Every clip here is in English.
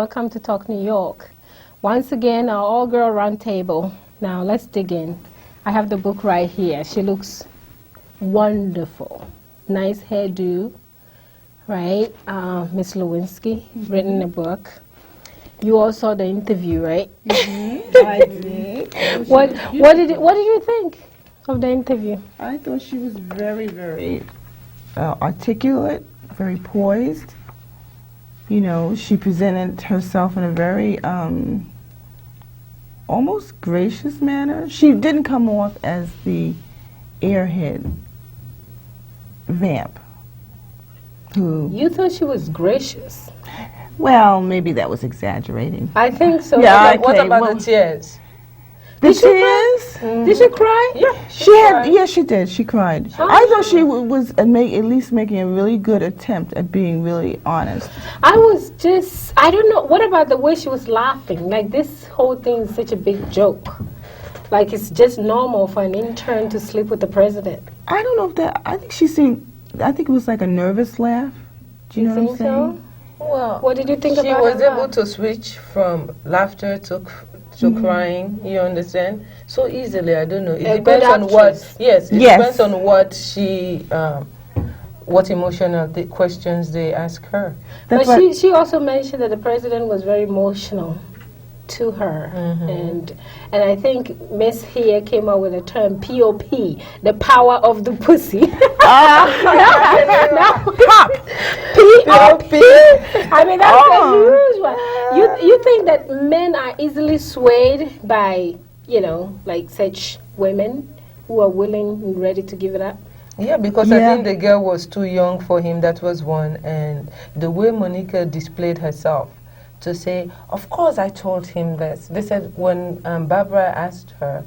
welcome to Talk New York. Once again, our all-girl round table. Now, let's dig in. I have the book right here. She looks wonderful. Nice hairdo, right? Miss Lenwinsky, written a book. You all saw the interview, right? Mm-hmm. I did. What did you think of the interview? I thought she was very, very articulate, very poised. You know, she presented herself in a very almost gracious manner. She didn't come off as the airhead vamp. Who? You thought she was gracious. Well, maybe that was exaggerating. I think so. Yeah, What about the tears? The tears? Did she cry? Yeah, She had, yeah, she did. She cried. Oh. I thought she was at least making a really good attempt at being really honest. I don't know, what about the way she was laughing? Like, this whole thing is such a big joke. Like, it's just normal for an intern to sleep with the president. I don't know if that, I think it was like a nervous laugh. Do you know what I'm saying? Well, What did you think she about was her able laugh? to switch from laughter to crying. You understand? So easily. I don't know. It A depends good on what. actress. Yes, it Yes. depends on what she, what emotional questions they ask her. That's But what- she also mentioned that the president was very emotional to her. And I think Miss here came up with a term, POP, the power of the pussy. Pop. POP. I mean, that's a huge one. You think that men are easily swayed by, you know, like such women who are willing and ready to give it up? Yeah, because Yeah. I think the girl was too young for him. That was one. And the way Monica displayed herself to say, of course I told him this. They said when Barbara asked her,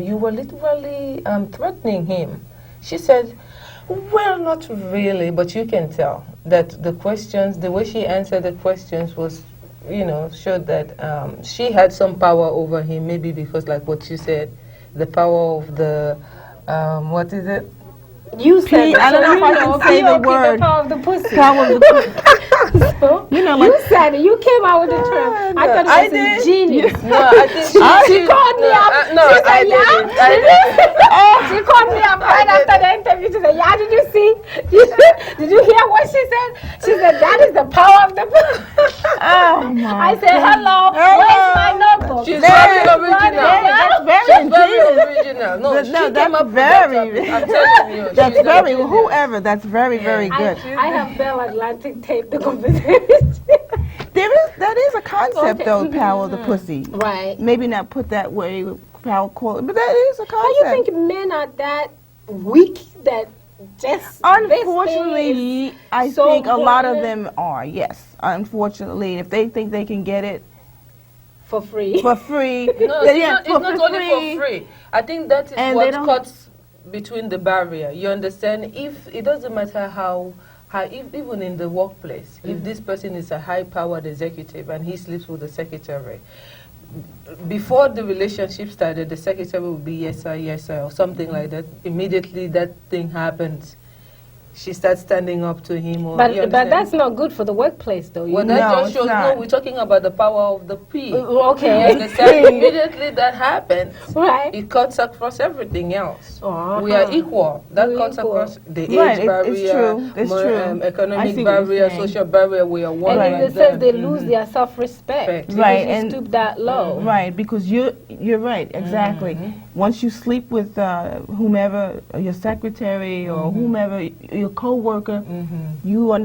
you were literally threatening him. She said, well, not really, but you can tell that the questions, the way she answered the questions was, you know, showed that she had some power over him, maybe because, like what you said, the power of the, what is it? You said I don't know if I can say the word. The power of the pussy. Power of the pussy. So, You know, you like, said it. You came out with the term. I thought I it was did. ingenious. No, I think She called me up. No, She said, I "Yeah." didn't. I didn't. She called me up right after the interview. She said, yeah, did you see? Did you hear what she said? She said, that is the power of the pussy. oh my I said, hello, where's my notebook? She's There very it is, original. right there. That's very She's very ingenious. original. No, No, she that's came up very- with that topic. I'm telling you. That's she's very, ingenious. whoever, that's very, very good. I have Bell Atlantic tape the conversation. That is a concept, Okay. though, power of the pussy. Right. Maybe not put that way, power quality, but that is a But concept. you think men are that weak that just Unfortunately, I so think a lot of violent? them are, yes. Unfortunately, if they think they can get it for free. for free, No, then it's not only for free. I think that is And they what don't- cuts between the barrier. You understand? If it doesn't matter how even in the workplace, if this person is a high-powered executive and he sleeps with the secretary, before the relationship started, the secretary would be yes sir, or something like that. Immediately that thing happens, she starts standing up to him. Or, you But understand? that's not good for the workplace, though. You Well, know? that No, just it's shows, not. no, we're talking about the power of the P. Okay. You understand? Immediately that happens, Right. it cuts across everything else. Uh-huh. We are equal. That We're cuts equal. across the Right, age barrier, it's true. It's true. I economic see what you're barrier, saying. social barrier. We are one. And right in the there. sense they lose their self-respect. Respect. Because Right, you and- stoop that low. Right, because you're right, exactly. Once you sleep with whomever, your secretary or whomever, your coworker, you are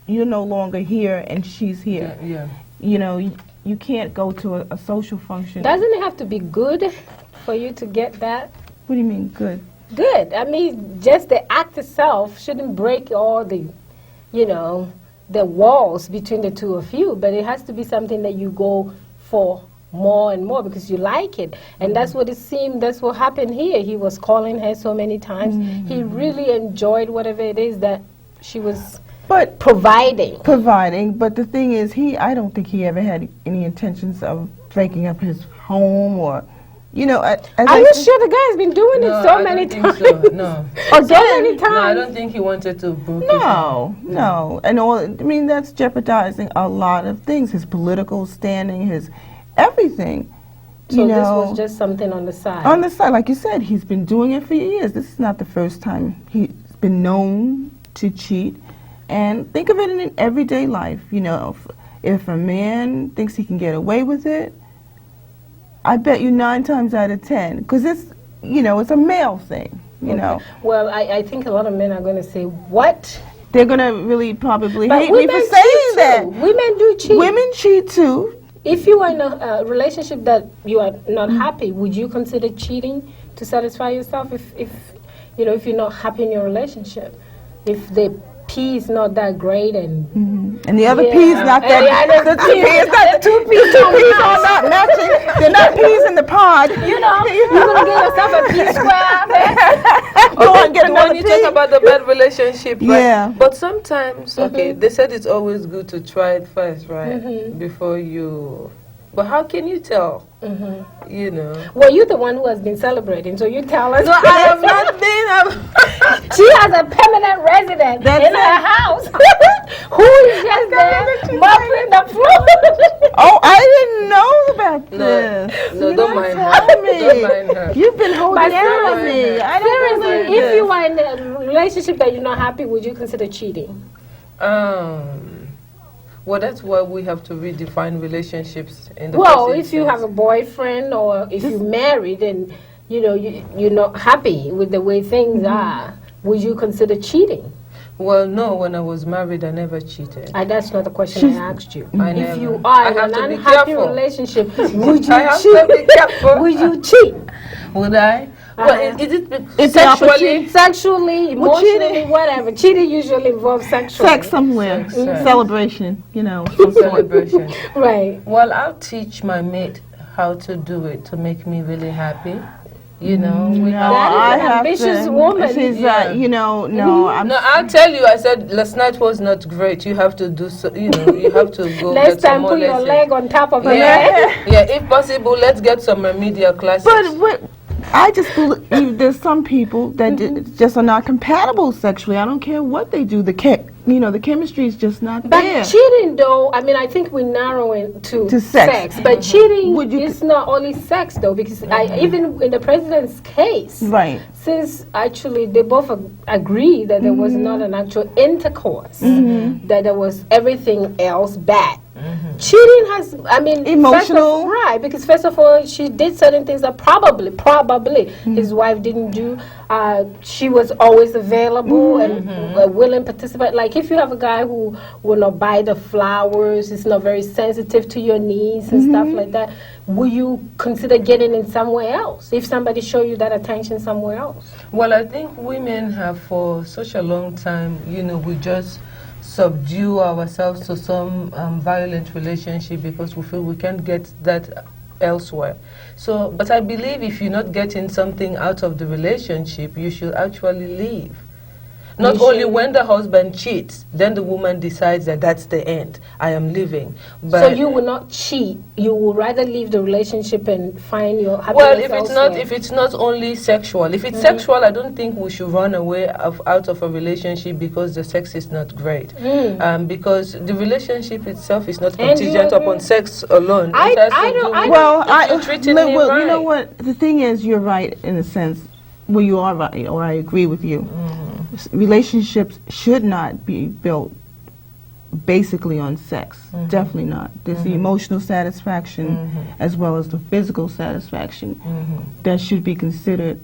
you're no longer here and she's here. Yeah. You know, you can't go to a social function. Doesn't it have to be good for you to get that? What do you mean, good? Good. I mean, just the act itself shouldn't break all the, you know, the walls between the two of you, but it has to be something that you go for more and more because you like it. And that's what it seemed, that's what happened here. He was calling her so many times. He really enjoyed whatever it is that she was But providing. but the thing is, I don't think he ever had any intentions of breaking up his home or you know, as Are you sure the guy's been doing it so many times? So. No. So many times. No, I don't think he wanted to broke No. And all, I mean, that's jeopardizing a lot of things. His political standing, his everything. So you this know, was just something on the side. on the side, like you said, he's been doing it for years. This is not the first time he's been known to cheat. And think of it in an everyday life. You know, if a man thinks he can get away with it, I bet you 9 times out of 10, because it's, you know, it's a male thing, you know. Well, I think a lot of men are going to say, what? They're going to really probably But hate me for saying that. Women do cheat. Women cheat too. If you are in a relationship that you are not happy, would you consider cheating to satisfy yourself if you know, if you're not happy in your relationship? If the pea is not that great and And the other peas not that. The two peas are not matching. They're not peas in the pod. you know, you're gonna get yourself a pea square. Go and get The another one you pea. talk about the bad relationship, right? Yeah. But sometimes, okay, they said it's always good to try it first, right? Before you. But how can you tell? You know. Well, you're the one who has been celebrating, so you tell us. No, I have not been. She has a permanent resident in her house who is just there mopping the floor. Oh, I didn't know about this. No, don't mind Tell her. me. Don't mind her. You've been holding But out on me. I don't know seriously, if this. you are in a relationship that you're not happy, would you consider cheating? Well, that's why we have to redefine relationships in the Well, first if you instance. have a boyfriend or if you're married and you know you're not happy with the way things are, would you consider cheating? Well, no, when I was married, I never cheated. That's not the question I asked you. I If never. you are I in have an to be unhappy careful. relationship, would you I have to be cheat? careful. Would you cheat? Would I? Well, is it It's sexually? Sexually, Well, emotionally, cheating- whatever. Cheating usually involves sexual. Sex somewhere. Sex. Celebration, you know. some sort. Celebration. Right. Well, I'll teach my mate how to do it to make me really happy. You know, we No, have. That is I an have ambitious to. woman. She's, Yeah. you know, no, I'm. No, I'll tell you. I said last night was not great. You have to do so. You know, you have to go. Next get some time, more put your lessons. leg on top of her Yeah, leg. yeah. If possible, let's get some remedial classes. But I just believe there's some people that just are not compatible sexually. I don't care what they do. The chemistry is just not But there. cheating, though, I mean, I think we narrow it to sex. But cheating Would you is not only sex, though, because even in the president's case, Right. since actually they both agree that there was not an actual intercourse, that there was everything else bad. Cheating has, I mean, Emotional. right? Because first of all, she did certain things that probably his wife didn't do. She was always available and a willing participant. Like if you have a guy who will not buy the flowers, is not very sensitive to your needs and stuff like that, will you consider getting in somewhere else if somebody show you that attention somewhere else? Well, I think women have for such a long time, you know, we just subdue ourselves to some violent relationship because we feel we can't get that elsewhere. So, but I believe if you're not getting something out of the relationship, you should actually leave. Not only when the husband cheats, then the woman decides that that's the end. I am leaving. But So you will not cheat. You will rather leave the relationship and find your happiness well, elsewhere. if it's not only sexual, if it's sexual, I don't think we should run away out of a relationship because the sex is not great. Because the relationship itself is not And you contingent agree? upon sex alone. I It has to don't- do I with Well, if you're treating me well, right. you know what? The thing is, you're right in a sense. Well, you are right, or I agree with you. Relationships should not be built basically on sex. Definitely not. There's the emotional satisfaction as well as the physical satisfaction that should be considered.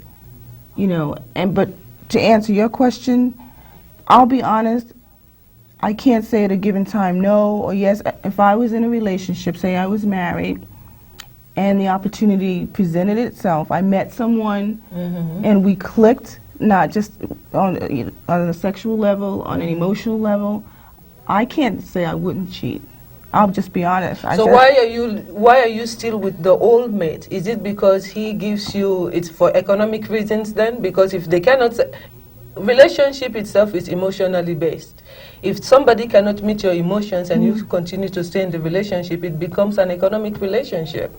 You know, but to answer your question, I'll be honest. I can't say at a given time no or yes. If I was in a relationship, say I was married, and the opportunity presented itself, I met someone and we clicked, not just on a sexual level, on an emotional level, I can't say I wouldn't cheat. I'll just be honest. So why are you still with the old mate? Is it because he gives you, it's for economic reasons then? Because if they cannot, relationship itself is emotionally based. If somebody cannot meet your emotions and you continue to stay in the relationship, it becomes an economic relationship.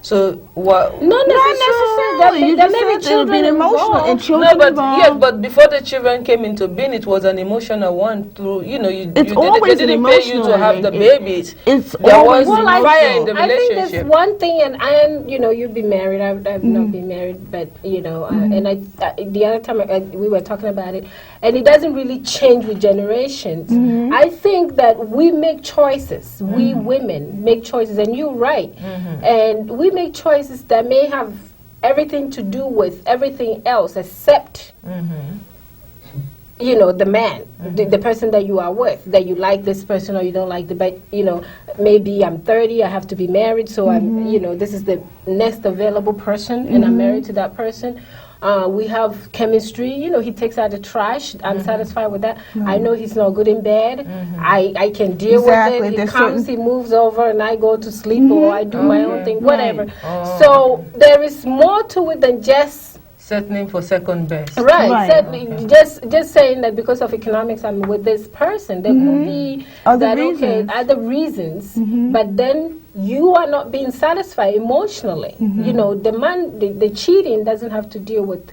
So what? Not necessarily. There may be children emotional and involved. children No, but involved. yes, but before the children came into being, it was an emotional one. Through It's always they didn't an pay you to emotional, have the it- babies. It's There always was Well, fire in the I think relationship. there's one thing, and you've been married. I've not been married, but and the other time we were talking about it, and it doesn't really change with generations. I think that we make choices. We women make choices, and you're right. And we make choices that may have everything to do with everything else except. The man, the person that you are with, that you like this person or you don't like but maybe I'm 30, I have to be married, so I'm, this is the next available person, and I'm married to that person. We have chemistry, he takes out the trash, I'm satisfied with that. I know he's not good in bed, I can deal with it. He comes, he moves over, and I go to sleep, or I do my own thing, whatever. So there is more to it than just settling for second best. Right. Just saying that because of economics I'm with this person. There could be other reasons, but then you are not being satisfied emotionally. The man, the cheating doesn't have to deal with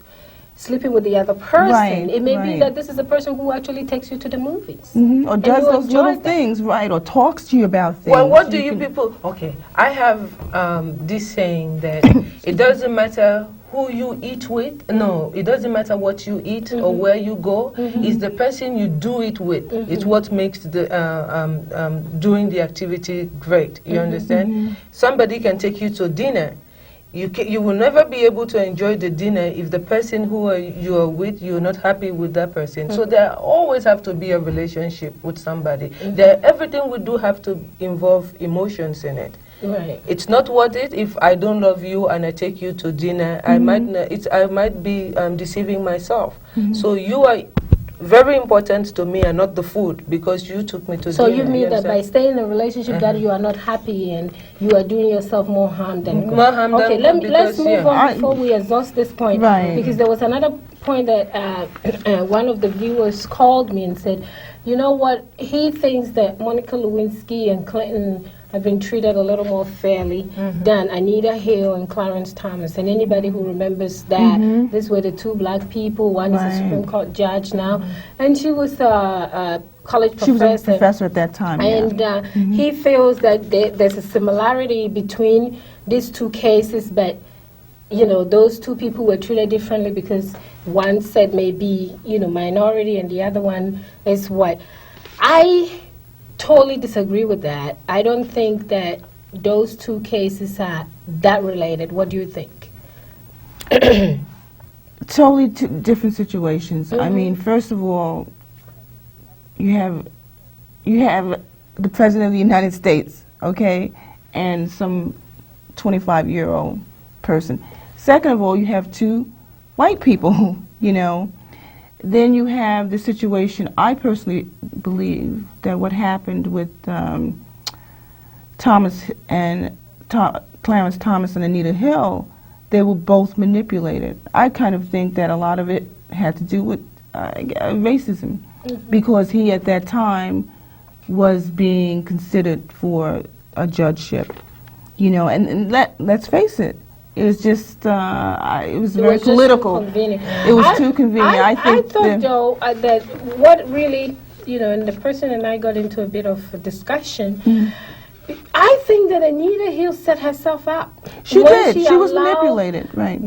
sleeping with the other person. It may be that this is a person who actually takes you to the movies. Or does those little things, or talks to you about things. Well, what do you people... Okay, I have this saying that it doesn't matter who you eat with. No, it doesn't matter what you eat or where you go. It's the person you do it with. It's what makes the doing the activity great. You understand? Somebody can take you to dinner. You will never be able to enjoy the dinner if the person who you are with, you're not happy with that person. So there always have to be a relationship with somebody. Everything we do have to involve emotions in it. Right. It's not worth it if I don't love you and I take you to dinner. I might be deceiving myself. So you are very important to me and not the food, because you took me to dinner. So you mean that by staying in a relationship that you are not happy and you are doing yourself more harm than good? More harm than good. Let's move on before we exhaust this point. Because there was another point that one of the viewers called me and said, you know what, he thinks that Monica Lewinsky and Clinton have been treated a little more fairly than Anita Hill and Clarence Thomas. And anybody who remembers that, these were the two black people. One is a Supreme Court judge now. And she was a college professor. She was a professor at that time. And he feels that there's a similarity between these two cases, but those two people were treated differently because one said maybe, minority and the other one is white. I totally disagree with that. I don't think that those two cases are that related. What do you think? Totally different situations. I mean, first of all, you have the President of the United States, okay, and some 25-year-old person. Second of all, you have two white people, Then you have the situation, I personally believe that what happened with Clarence Thomas and Anita Hill, they were both manipulated. I kind of think that a lot of it had to do with racism, because he at that time was being considered for a judgeship, and let's face it, it was just, it was very political. It was too convenient. I thought, though, that what really, and the person and I got into a bit of a discussion, I think that Anita Hill set herself up. She did. She was manipulated, right.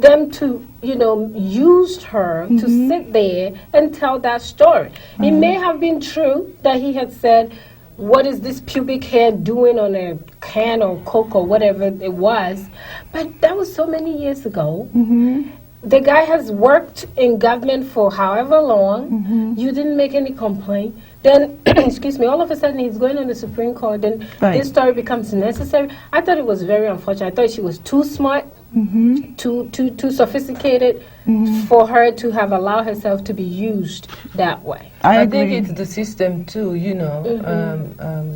Them to, used her to sit there and tell that story. It may have been true that he had said, what is this pubic hair doing on a can or Coke or whatever it was? But that was so many years ago. The guy has worked in government for however long. You didn't make any complaint. Then, excuse me, all of a sudden he's going on the Supreme Court. Then this story becomes necessary. I thought it was very unfortunate. I thought she was too smart, too sophisticated for her to have allowed herself to be used that way. I think it's the system too,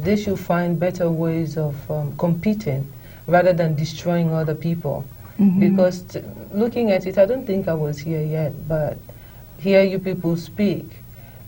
they should find better ways of competing rather than destroying other people. Because looking at it, I don't think I was here yet, but hear you people speak.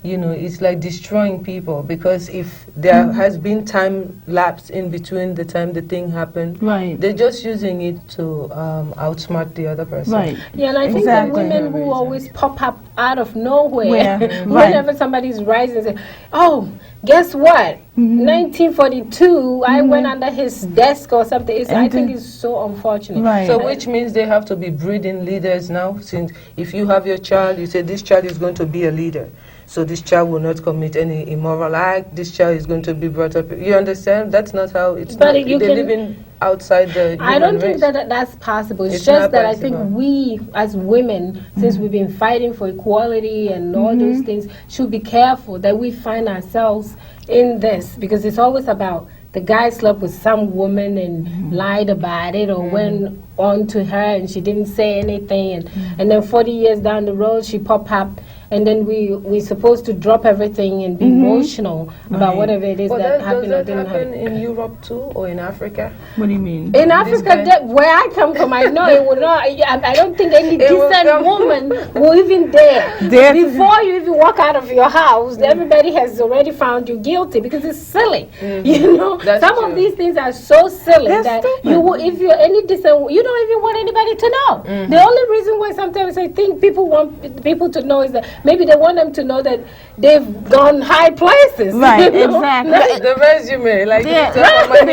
you know, it's like destroying people, because if there has been time lapse in between the time the thing happened, Right. they're just using it to outsmart the other person. Right. Yeah, and I think the women who always pop up out of nowhere, whenever somebody's rising and say, oh, guess what? 1942, I went under his desk or something. I think it's so unfortunate. Right. So which means they have to be breeding leaders now, since if you have your child, you say this child is going to be a leader. So this child will not commit any immoral act. This child is going to be brought up. You understand? That's not how it's. But not, they're living outside the human I don't think race. that's possible. It's just that I think we, as women, since we've been fighting for equality and all those things, should be careful that we find ourselves in this, because it's always about the guy slept with some woman and lied about it, or went on to her and she didn't say anything, and then 40 years down the road she pop up, and then we're supposed to drop everything and be emotional about whatever it is that happened or didn't happen. In Europe too, or in Africa? What do you mean? In Africa, where I come from, I know it will not. I don't think any decent woman will even dare. Before you even walk out of your house, everybody has already found you guilty, because it's silly. You know, some of these things are so silly that you will, if you're any decent, you don't even want anybody to know. The only reason why sometimes I think people want people to know is that maybe they want them to know that they've gone high places. Right, you know? exactly. The resume, like the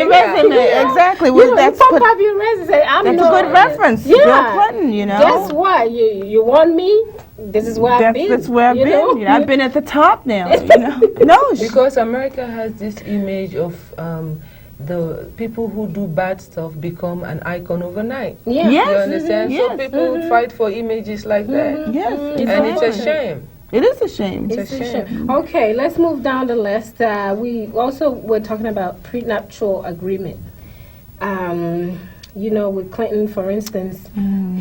resume, exactly. You know, you pop up your resume and say, I'm that's not. a good reference. Yeah. Bill Clinton, you know. Guess what? You want me? This is where I've been. That's where I've been. You know, I've been at the top now. You know? No, because America has this image of the people who do bad stuff become an icon overnight. Yeah. Yes. You understand? So people would fight for images like that. Yes, And it's a shame. It is a shame. It's a shame. Okay, let's move down the list. We also were talking about prenuptial agreement. You know, with Clinton, for instance,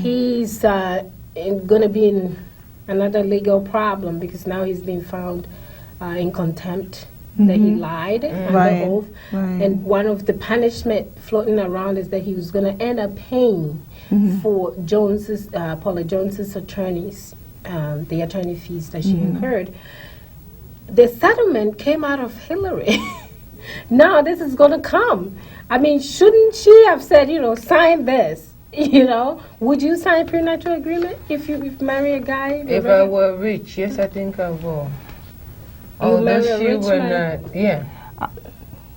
he's going to be in another legal problem, because now he's been found in contempt that he lied under oath. And one of the punishment floating around is that he was going to end up paying for Paula Jones's attorneys, the attorney fees that she incurred. The settlement came out of Hillary. Now this is going to come. I mean, shouldn't she have said, you know, sign this? You know, would you sign a prenuptial agreement if you marry a guy? If I were rich, yes, I think I will. Although she were not, yeah.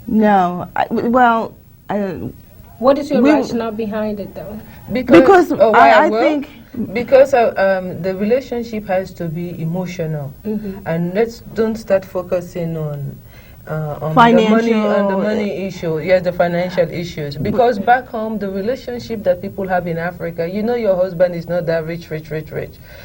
No, what is your rationale behind it, though? Because I think because the relationship has to be emotional, and don't start focusing on the money issue. Yes, the financial issues. Because back home, the relationship that people have in Africa, you know, your husband is not that rich.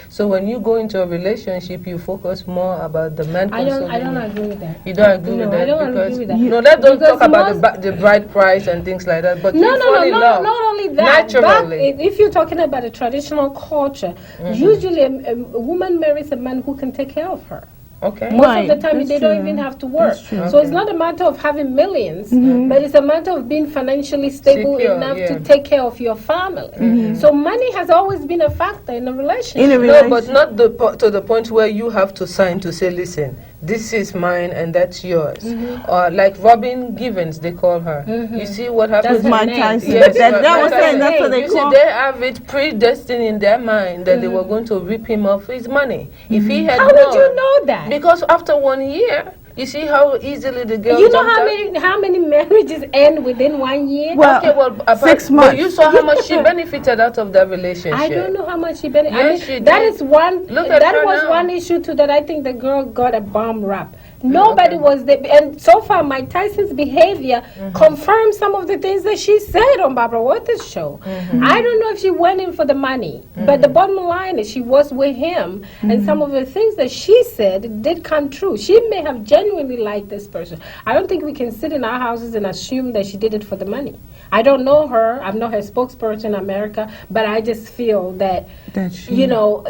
So when you go into a relationship, you focus more about the man. I don't agree with that. You don't agree with that? I don't agree with that. No, let's don't talk about the bride price and things like that. But not only that. Naturally. If you're talking about a traditional culture, usually a woman marries a man who can take care of her. Okay. Most of the time, they don't even have to work. So it's not a matter of having millions, but it's a matter of being financially stable enough to take care of your family. So money has always been a factor in a relationship. No, but not to the point where you have to sign to say, listen, this is mine and that's yours. Or like Robin Givens, they call her. You see what happens? Mike Tyson. Yes, that's what they call. They have it predestined in their mind that they were going to rip him off his money. If he had How would you know that? Because after 1 year, you see how easily the girl. You know how many marriages end within 1 year? Well, 6 months. But you saw how much she benefited out of that relationship. I don't know how much she benefited. Yes, she that did. is one. That was now. one issue too that I think the girl got a bomb rap. Nobody was there, and so far Mike Tyson's behavior confirms some of the things that she said on Barbara Walters' show. I don't know if she went in for the money, but the bottom line is she was with him, and some of the things that she said did come true. She may have genuinely liked this person. I don't think we can sit in our houses and assume that she did it for the money. I don't know her. I'm not her spokesperson in America, but I just feel that you know,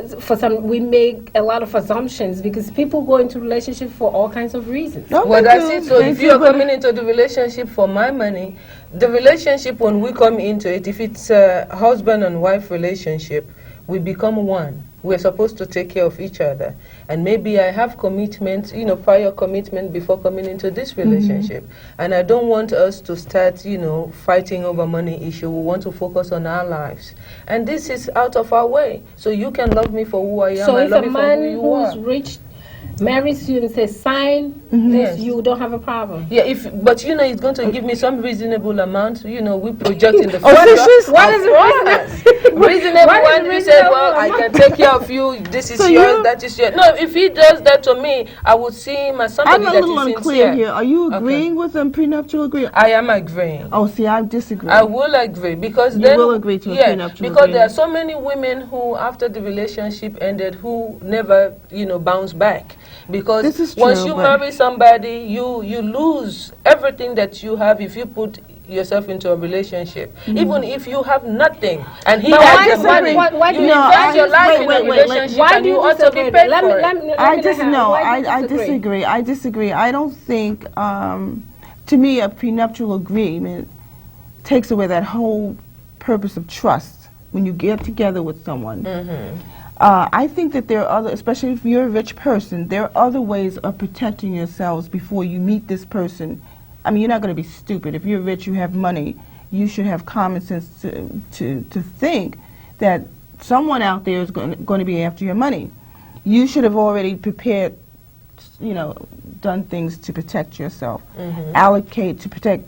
we make a lot of assumptions because people go into relationships for all kinds of reasons. Well, that's it. So if you're coming into the relationship for my money, the relationship when we come into it, if it's a husband and wife relationship, we become one. We're supposed to take care of each other. and maybe I have commitment, prior commitment before coming into this relationship, and I don't want us to start, fighting over money issue. We want to focus on our lives, and this is out of our way. So you can love me for who I am. So I if love a you for man who you who's are. rich marries you and says, sign this, Yes. you don't have a problem. Yeah, but it's going to give me some reasonable amount. We project in the Oh, future. What is reasonable? Reasonable What is one. He said, reasonable "Well, I amount? can take care of you. This is So yours. That is yours." No, if he does that to me, I would see him as somebody I'm a that little is unclear sincere. here. Are you agreeing with them prenuptial agreement? I am agreeing. Oh, see, I disagree. I will agree because You then will agree to a prenuptial because there are agreement. so many women who, after the relationship ended, who never bounce back because This is once true, you but- marry somebody, you lose everything that you have if you put yourself into a relationship. Even if you have nothing and he But why has is the money, why do you you invest your life wait, in wait, a wait, relationship Why and do you you ought to be disagree? paid Let me, for let it. me, let I me just have- no. why do you I disagree. I disagree. I don't think. To me, a prenuptial agreement takes away that whole purpose of trust when you get together with someone. I think that there are other, especially if you're a rich person, there are other ways of protecting yourselves before you meet this person. I mean, you're not going to be stupid. If you're rich, you have money, you should have common sense to think that someone out there is going to be after your money. You should have already prepared, done things to protect yourself. Allocate to protect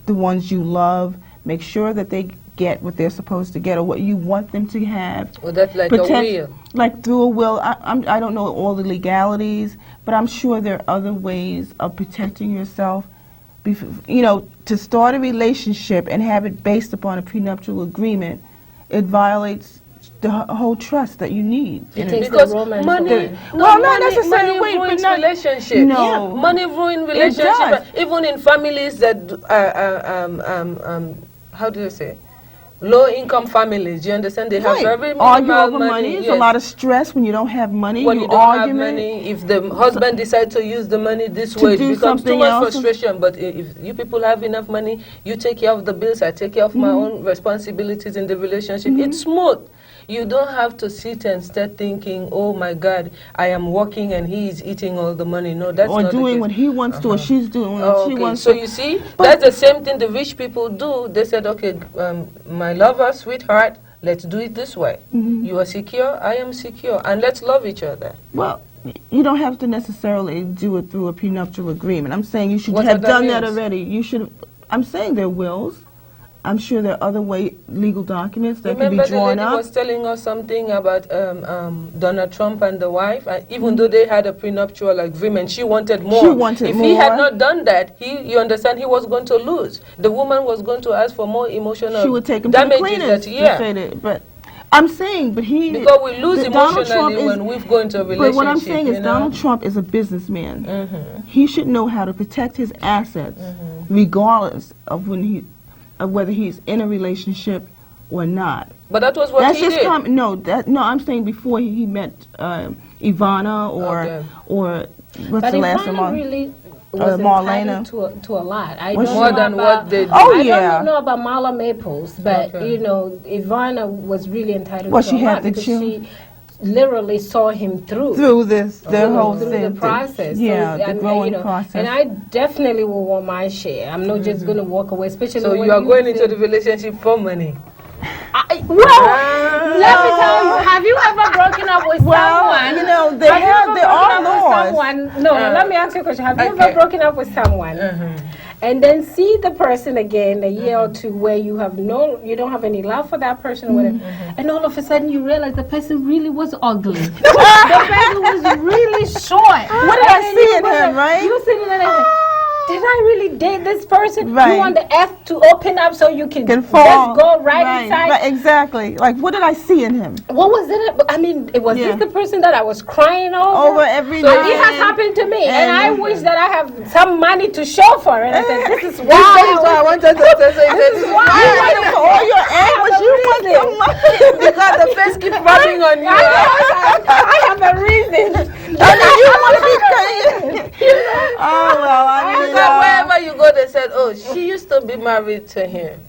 the ones you love. Make sure that they get what they're supposed to get or what you want them to have. Well, that's like a will. Like through a will. I don't know all the legalities, but I'm sure there are other ways of protecting yourself. To start a relationship and have it based upon a prenuptial agreement, it violates the whole trust that you need. It takes Because the romance money, away. Well, not money necessarily, wait, but ruins not- relationship. No. Yeah, money ruins does. relationship. Even in families that how do you say, low-income families. You understand? They have very minimal Argue over money. There's yes. a lot of stress when you don't have money. When you don't argue have money, if the husband decides to use the money this To way, it do becomes too something much else. frustration. But if you people have enough money, you take care of the bills, I take care of my own responsibilities in the relationship. It's smooth. You don't have to sit and start thinking, oh my God, I am working and he is eating all the money. No, that's or not doing the what case. he wants to, or she's doing what Oh, she okay. wants So to. you see, But- that's the same thing the rich people do. They said, okay, my lover, sweetheart, let's do it this way. You are secure, I am secure, and let's love each other. Well, you don't have to necessarily do it through a prenuptial agreement. I'm saying you should What have that done that means? already. You should. I'm saying there are wills. I'm sure there are other legal documents that Remember can be the drawn lady up. was telling us something about Donald Trump and the wife, and even though they had a prenuptial agreement, she wanted more. She wanted if he had more. not done that, you understand, he was going to lose. The woman was going to ask for more emotional She would take him to the damages. cleaners. That, to say that, but I'm saying, but he because we lose Donald Trump emotionally when we go into a relationship. But what I'm saying is, you know? Donald Trump is a businessman. He should know how to protect his assets, regardless of whether he's in a relationship or not. But that was what That's he just did. no. I'm saying before he met Ivana Okay. or what's But the last Ivana one? really was Marlena. entitled to a lot. I Was don't she? More know than about, what they did. Oh, I yeah. don't know about Marla Maples, but Okay. Ivana was really entitled Well, to she a had lot the because children. she literally saw him through. Through the whole through thing, the process. yeah, So, the growing process. And I definitely will want my share. I'm not just going to walk away, especially So when you are going into feel- the relationship for money. Let me tell you, have you ever broken up with someone? you know, Have you ever there are broken up with laws. someone? No, let me ask you a question. Have you Okay. ever broken up with someone and then see the person again a year or two where you don't have any love for that person or whatever, and all of a sudden you realize the person really was ugly. The person was really short. What did I see in him, right? You sitting there and did I really date this person? Right. You want the F to open up so you can fall. just go right inside? Right, exactly. Like, what did I see in him? What was it? I mean, was Yeah. this the person that I was crying over? Over every So night. it has happened to me, and And- I wish that I have some money to show for it. I said, this is why. I wanted to say This is why. You want for all your anguish, you want reason. some money. because the face keeps rubbing on you. I have a reason. And then you want to be crazy. Oh, well, I mean, Because wherever you go, they said, oh, she used to be married to him.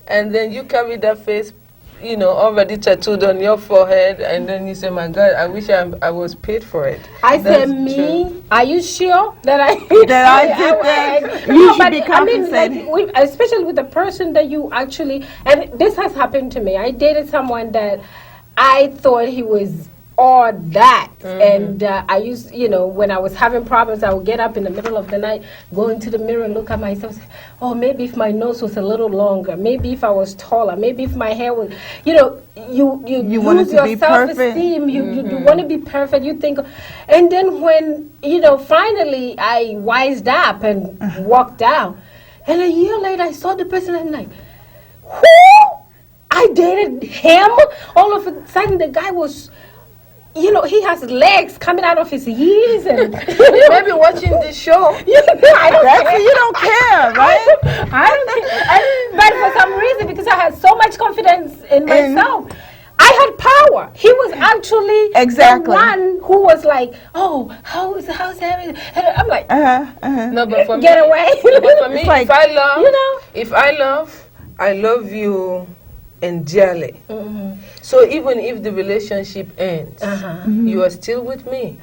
And then you carry that face already tattooed on your forehead, and then you say, my God, I wish I was paid for it. I said, me? Are you sure that I did that? You should be compensated. I mean, especially with the person that you actually, and this has happened to me. I dated someone that I thought he was all that, and I used, when I was having problems, I would get up in the middle of the night, go into the mirror and look at myself, say, oh, maybe if my nose was a little longer, maybe if I was taller, maybe if my hair was, you lose your self-esteem, you want to be perfect, you think, and then when, finally I wised up and walked down, and a year later I saw the person and I'm like, who? I dated him? All of a sudden the guy was, he has legs coming out of his ears, and maybe watching this show. I don't care. You don't care, right? I don't care. But for some reason, because I had so much confidence in myself, I had power. He was actually the one who was like, "Oh, how's everything?" And I'm like, No, but for get away. But for me, like, if I love you endearly. So even if the relationship ends, you are still with me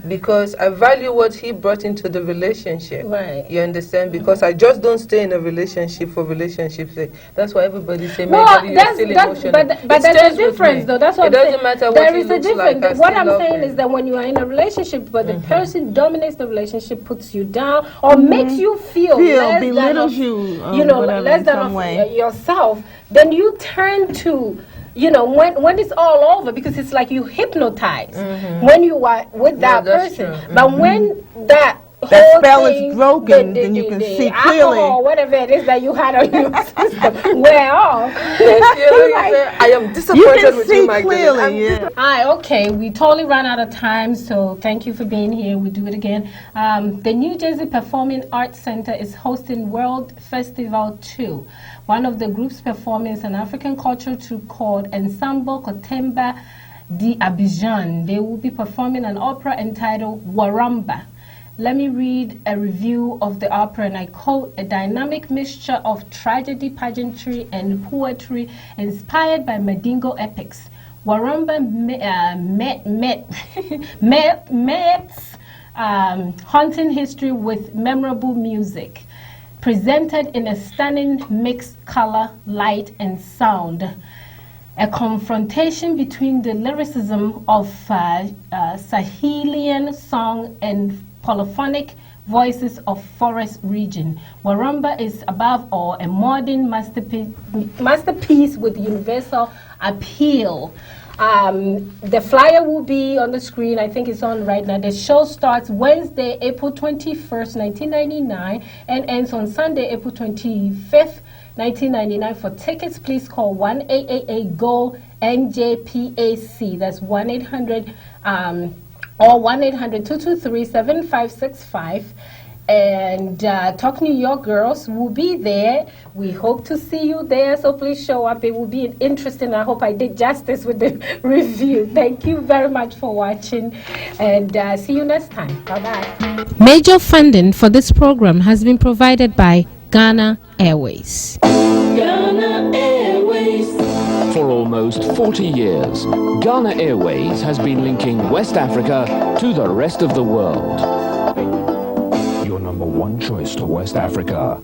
because I value what he brought into the relationship. Right. You understand? Because I just don't stay in a relationship for relationship's sake. That's why everybody say, well, you're still emotional. But there's a difference, though. That's what it doesn't matter what he looks like. What I'm saying is that when you are in a relationship, but the person dominates the relationship, puts you down, or makes you feel belittles you, less than of yourself, then you turn to, when it's all over, because it's like you hypnotize when you are with that person. But when that spell is broken, then you can see clearly. Or whatever it is that you had on your system wear off. I am disappointed with you, Magdalene. Clearly, okay, we totally ran out of time, so thank you for being here. We do it again. The New Jersey Performing Arts Center is hosting World Festival 2. One of the groups performing is an African cultural troupe called Ensemble Kotemba di Abidjan. They will be performing an opera entitled Waramba. Let me read a review of the opera, and I quote, a dynamic mixture of tragedy, pageantry, and poetry inspired by Mandingo epics. Waramba meets haunting history with memorable music, presented in a stunning mixed color, light, and sound. A confrontation between the lyricism of Sahelian song and polyphonic voices of forest region. Waramba is above all a modern masterpiece with universal appeal. The flyer will be on the screen. I think it's on right now. The show starts Wednesday, April 21st, 1999, and ends on Sunday, April 25th, 1999. For tickets, please call 1-888-GO-NJPAC. That's 1-800 or 1-800-223-7565. And Talk New York girls will be there. We hope to see you there, so please show up. It will be interesting. I hope I did justice with the review. Thank you very much for watching, and see you next time. Bye-bye. Major funding for this program has been provided by Ghana Airways. Ghana Airways. For almost 40 years, Ghana Airways has been linking West Africa to the rest of the world. Your number one choice to West Africa.